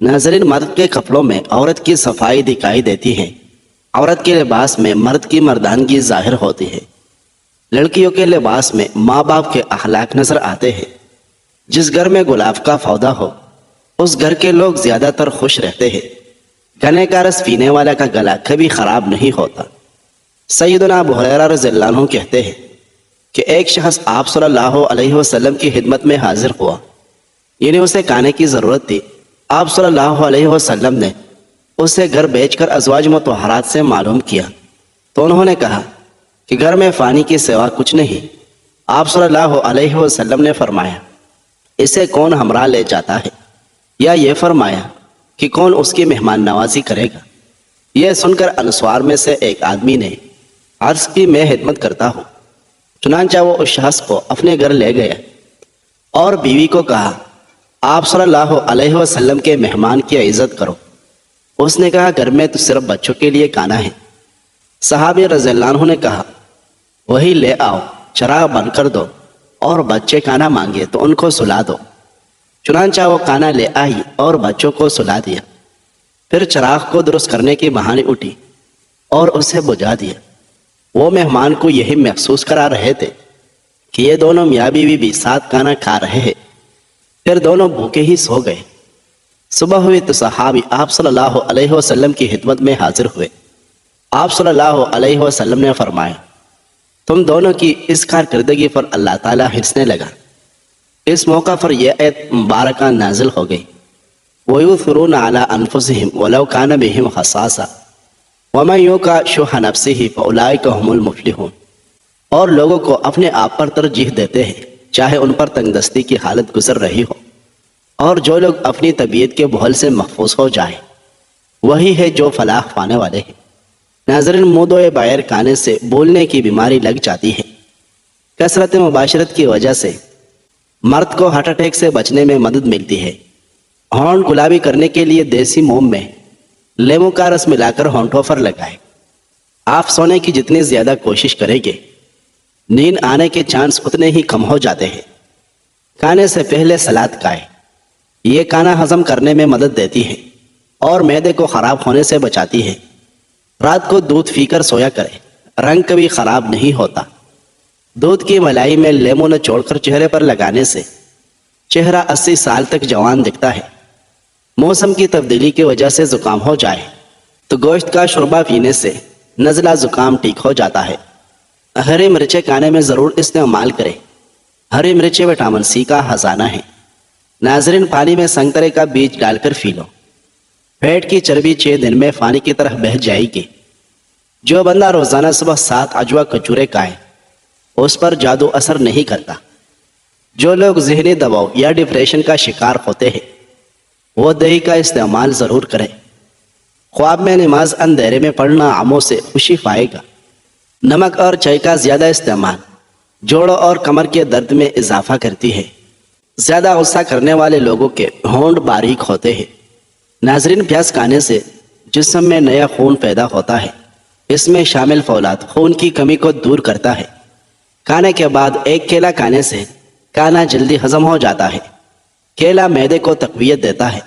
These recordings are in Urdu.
ناظرین، مرد کے کپڑوں میں عورت کی صفائی دکھائی دیتی ہے، عورت کے لباس میں مرد کی مردانگی ظاہر ہوتی ہے، لڑکیوں کے لباس میں ماں باپ کے اخلاق نظر آتے ہیں۔ جس گھر میں گلاب کا پودا ہو اس گھر کے لوگ زیادہ تر خوش رہتے ہیں۔ گنے کا رس پینے والا کا گلا کبھی خراب نہیں ہوتا۔ سیدنا ابو ہریرہ رضی اللہ عنہ کہتے ہیں کہ ایک شخص آپ صلی اللہ علیہ وسلم کی خدمت میں حاضر ہوا، یعنی اسے کھانے کی ضرورت تھی۔ آپ صلی اللہ علیہ وسلم نے اسے گھر بیچ کر ازواج مطہرات سے معلوم کیا تو انہوں نے کہا کہ گھر میں فانی کے سوا کچھ نہیں۔ آپ صلی اللہ علیہ وسلم نے فرمایا، اسے کون ہمراہ لے جاتا ہے؟ یا یہ فرمایا کہ کون اس کی مہمان نوازی کرے گا؟ یہ سن کر انصار میں سے ایک آدمی نے عرض کی، میں خدمت کرتا ہوں۔ چنانچہ وہ اس شخص کو اپنے گھر لے گیا اور بیوی کو کہا، آپ صلی اللہ علیہ وسلم کے مہمان کی عزت کرو۔ اس نے کہا، گھر میں تو صرف بچوں کے لیے کھانا ہے۔ صحابی رضی اللہ عنہ نے کہا، وہی لے آؤ، چراغ بند کر دو اور بچے کھانا مانگے تو ان کو سلا دو۔ چنانچہ وہ کھانا لے آئی اور بچوں کو سلا دیا، پھر چراغ کو درست کرنے کی بہانے اٹھی اور اسے بجھا دیا۔ وہ مہمان کو یہی محسوس کرا رہے تھے کہ یہ دونوں میاں بیوی بھی ساتھ کھانا کھا رہے ہیں، پھر دونوں بھوکے ہی سو گئے۔ صبح ہوئی تو صحابی آپ صلی اللہ علیہ وسلم کی خدمت میں حاضر ہوئے۔ آپ صلی اللہ علیہ وسلم نے فرمایا، تم دونوں کی اس کارکردگی پر اللہ تعالیٰ ہنسنے لگا۔ اس موقع پر یہ آیت مبارکہ نازل ہو گئی، وَيُؤْثِرُونَ عَلَىٰ أَنفُسِهِمْ وَلَوْ كَانَ بِهِمْ خَصَاصَةٌ وَمَن يُوقَ شُحَّ نَفْسِهِ فَأُولَٰئِكَ هُمُ الْمُفْلِحُونَ۔ اور لوگوں کو اپنے آپ پر ترجیح دیتے ہیں چاہے ان پر تنگ دستی کی حالت گزر رہی ہو، اور جو لوگ اپنی طبیعت کے بحل سے محفوظ ہو جائیں وہی ہے جو فلاح پانے والے ہیں۔ ناظرین، منہ دھوئے بغیر کھانے سے بولنے کی بیماری لگ جاتی ہے۔ کثرت مباشرت کی وجہ سے مرد کو ہارٹ اٹیک سے بچنے میں مدد ملتی ہے۔ ہونٹ گلابی کرنے کے لیے دیسی موم میں لیموں کا رس ملا کر ہونٹوں پر لگائیں۔ آپ سونے کی جتنی زیادہ کوشش کریں گے نیند آنے کے چانس اتنے ہی کم ہو جاتے ہیں۔ کھانے سے پہلے سلاد کھائیں، یہ کھانا ہضم کرنے میں مدد دیتی ہے اور معدے کو خراب ہونے سے بچاتی ہے۔ رات کو دودھ پی کر سویا کریں، رنگ کبھی خراب نہیں ہوتا۔ دودھ کی ملائی میں لیموں نچوڑ کر چہرے پر لگانے سے چہرہ 80 سال تک جوان دکھتا ہے۔ موسم کی تبدیلی کی وجہ سے زکام ہو جائے تو گوشت کا شوربہ پینے سے نزلہ زکام ٹھیک ہو جاتا ہے۔ ہری مرچیں کھانے میں ضرور استعمال کریں، ہری مرچیں وٹامن سی کا خزانہ ہے۔ ناظرین، پانی میں سنگترے کا بیج ڈال کر پی لو، پیٹ کی چربی 6 دن میں پانی کی طرح بہہ جائے گی۔ جو بندہ روزانہ صبح 7 عجوا کھجورے کھائے اس پر جادو اثر نہیں کرتا۔ جو لوگ ذہنی دباؤ یا ڈپریشن کا شکار ہوتے ہیں وہ دہی کا استعمال ضرور کریں۔ خواب میں نماز اندھیرے میں پڑھنا عاموں سے خوشی پائے گا۔ نمک اور چائے کا زیادہ استعمال جوڑوں اور کمر کے درد میں اضافہ کرتی ہے۔ زیادہ غصہ کرنے والے لوگوں کے ہونٹ باریک ہوتے ہیں۔ ناظرین، پیاز کھانے سے جسم میں نیا خون پیدا ہوتا ہے۔ اس میں شامل فولاد خون کی کمی کو دور کرتا ہے۔ کھانے کے بعد ایک کیلا کھانے سے کھانا جلدی ہضم ہو جاتا ہے۔ کیلا معدے کو تقویت دیتا ہے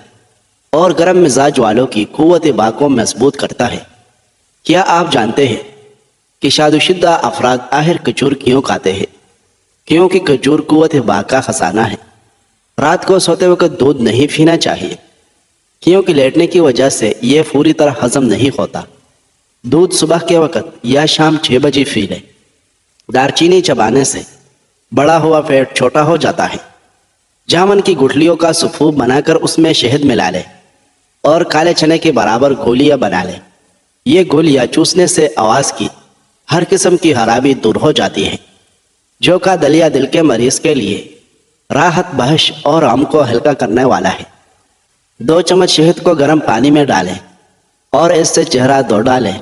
اور گرم مزاج والوں کی قوت باہ کو مضبوط کرتا ہے۔ کیا آپ جانتے ہیں کہ شاد و شدہ افراد آخر کھجور کیوں کھاتے ہیں؟ کیونکہ کھجور قوت باہ کا خزانہ ہے۔ رات کو سوتے وقت دودھ نہیں پینا چاہیے کیونکہ لیٹنے کی وجہ سے یہ پوری طرح ہضم نہیں ہوتا۔ دودھ صبح کے وقت یا شام 6 بجے پی لیں۔ دارچینی چبانے سے بڑا ہوا پیٹ چھوٹا ہو جاتا ہے۔ جامن کی گٹھلیوں کا سفوف بنا کر اس میں شہد ملا لیں اور کالے چنے کے برابر گولیاں بنا لیں۔ یہ گولیاں چوسنے سے آواز کی ہر قسم کی خرابی دور ہو جاتی ہے۔ جو کا دلیا دل کے مریض کے لیے راحت بخش اور غم کو ہلکا کرنے والا ہے۔ 2 چمچ شہد کو گرم پانی میں ڈالیں اور اس سے چہرہ دھو ڈالیں۔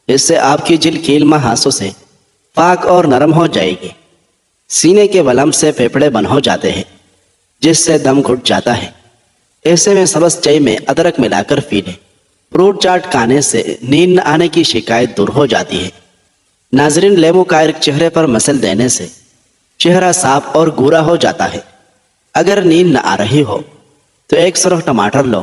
اس سے آپ کی جلد کیل محاسوں سے پاک اور نرم ہو جائے گی۔ سینے کے بلم سے پھیپھڑے بند ہو جاتے ہیں جس سے دم گھٹ جاتا ہے۔ ایسے میں سبز چائے میں ادرک ملا کر پی لیں۔ فروٹ چاٹ کھانے سے نیند نہ آنے کی شکایت دور ہو جاتی ہے۔ ناظرین، لیموں کا عرق چہرے پر مسل دینے سے چہرہ صاف اور گورا ہو جاتا ہے۔ اگر نیند نہ آ رہی ہو تو 1 سرخ ٹماٹر لو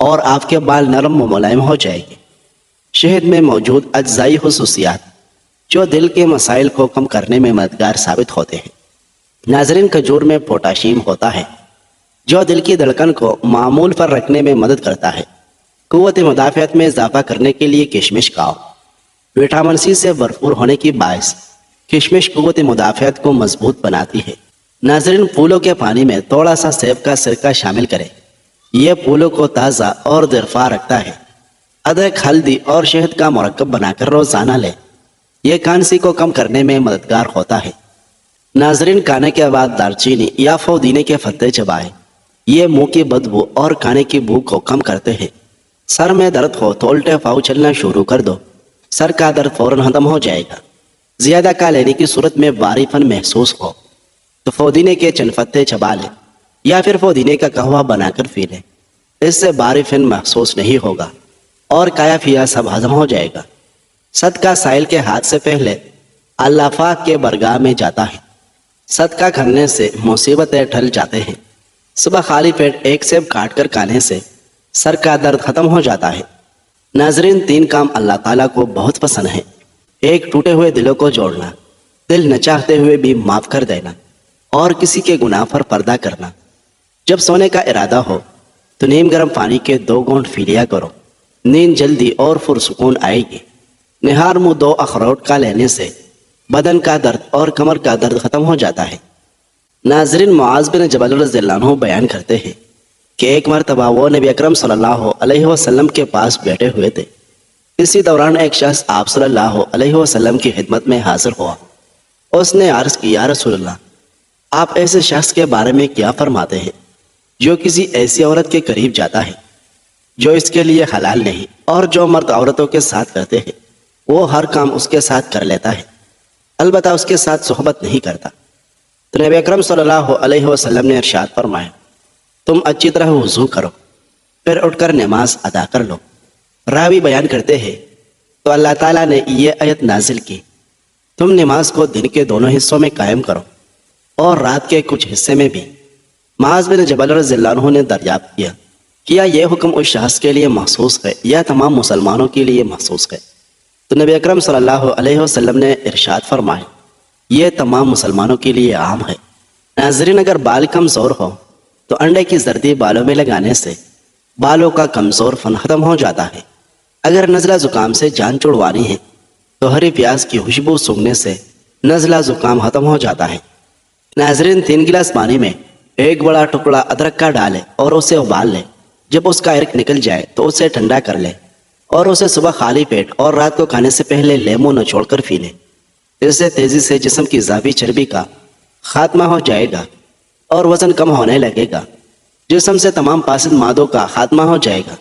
اور آپ کے بال نرم و ملائم ہو جائیں گے۔ شہد میں موجود اجزائی خصوصیات جو دل کے مسائل کو کم کرنے میں مددگار ثابت ہوتے ہیں۔ ناظرین، کھجور میں پوٹاشیم ہوتا ہے جو دل کی دھڑکن کو معمول پر رکھنے میں مدد کرتا ہے۔ قوت مدافعت میں اضافہ کرنے کے لیے کشمش کھاؤ۔ وٹامن سی سے بھرپور ہونے کی باعث کشمش قوت مدافعت کو مضبوط بناتی ہے۔ ناظرین، پھولوں کے پانی میں تھوڑا سا سیب کا سرکہ شامل کریں۔ یہ پھولوں کو تازہ اور دلفا رکھتا ہے۔ ادرک، ہلدی اور شہد کا مرکب بنا کر روزانہ لیں۔ یہ کھانسی کو کم کرنے میں مددگار ہوتا ہے۔ ناظرین، کھانے کے بعد دار چینی یا پودینے کے پتے چبائیں۔ یہ منہ کی بدبو اور کھانے کی بھوک کو کم کرتے ہیں۔ سر میں درد ہو تو الٹے پاؤں چلنا شروع کر دو۔ سر کا درد فوراً ختم ہو جائے گا۔ زیادہ کھا لینے کی صورت میں باری پن محسوس ہو تو پودینے کے چند پتے چبا لیں یا پھر پودینے کا قہوہ بنا کر پی لیں۔ اس سے باری پن محسوس نہیں ہوگا اور کایا پھیا سب ہضم ہو جائے گا۔ صدقہ سائل کے ہاتھ سے پہلے اللہ پاک کے برگاہ میں جاتا ہے۔ صدقہ کرنے سے مصیبتیں ٹل جاتے ہیں۔ صبح خالی پیٹ ایک سیب کاٹ کر کھانے سے سر کا درد ختم ہو جاتا ہے۔ ناظرین، 3 کام اللہ تعالیٰ کو بہت پسند ہیں۔ 1، ٹوٹے ہوئے دلوں کو جوڑنا، دل نہ چاہتے ہوئے بھی معاف کر دینا اور کسی کے گناہ پر پردہ کرنا۔ جب سونے کا ارادہ ہو تو نیم گرم پانی کے 2 گھونٹ پی لیا کرو۔ نیند جلدی اور پرسکون آئے گی۔ نہار منہ 2 اخروٹ کا لینے سے بدن کا درد اور کمر کا درد ختم ہو جاتا ہے۔ ناظرین، معاذ بن جبل رضی اللہ عنہ بیان کرتے ہیں کہ ایک مرتبہ وہ نبی اکرم صلی اللہ علیہ وسلم کے پاس بیٹھے ہوئے تھے۔ اسی دوران ایک شخص آپ صلی اللہ علیہ وسلم کی خدمت میں حاضر ہوا۔ اس نے عرض کی، یا رسول اللہ، آپ ایسے شخص کے بارے میں کیا فرماتے ہیں جو کسی ایسی عورت کے قریب جاتا ہے جو اس کے لیے حلال نہیں، اور جو مرد عورتوں کے ساتھ کرتے ہیں وہ ہر کام اس کے ساتھ کر لیتا ہے، البتہ اس کے ساتھ صحبت نہیں کرتا؟ تو نبی اکرم صلی اللہ علیہ وسلم نے ارشاد فرمایا، تم اچھی طرح وضو کرو، پھر اٹھ کر نماز ادا کر لو۔ راوی بیان کرتے ہیں تو اللہ تعالیٰ نے یہ آیت نازل کی، تم نماز کو دن کے دونوں حصوں میں قائم کرو اور رات کے کچھ حصے میں بھی۔ معاذ بن جبل رضی اللہ عنہ نے دریافت کیا یہ حکم اس شخص کے لیے مخصوص ہے یا تمام مسلمانوں کے لیے مخصوص ہے؟ تو نبی اکرم صلی اللہ علیہ وسلم نے ارشاد فرمایا، یہ تمام مسلمانوں کے لیے عام ہے۔ ناظرین، اگر بال کمزور ہو تو انڈے کی زردی بالوں میں لگانے سے بالوں کا کمزور فن ختم ہو جاتا ہے۔ اگر نزلہ زکام سے جان چھڑوانی ہے تو ہری پیاز کی خوشبو سونگنے سے نزلہ زکام ختم ہو جاتا ہے۔ ناظرین، 3 گلاس پانی میں 1 بڑا ٹکڑا ادرک کا ڈالیں اور اسے ابال لیں۔ جب اس کا عرق نکل جائے تو اسے ٹھنڈا کر لیں اور اسے صبح خالی پیٹ اور رات کو کھانے سے پہلے لیموں نچوڑ کر پی لیں۔ اس سے تیزی سے جسم کی اضافی چربی کا خاتمہ ہو جائے گا اور وزن کم ہونے لگے گا۔ جسم سے تمام فاسد مادوں کا خاتمہ ہو جائے گا،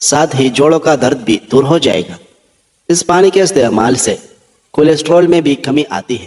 ساتھ ہی جوڑوں کا درد بھی دور ہو جائے گا۔ اس پانی کے استعمال سے کولیسٹرول میں بھی کمی آتی ہے۔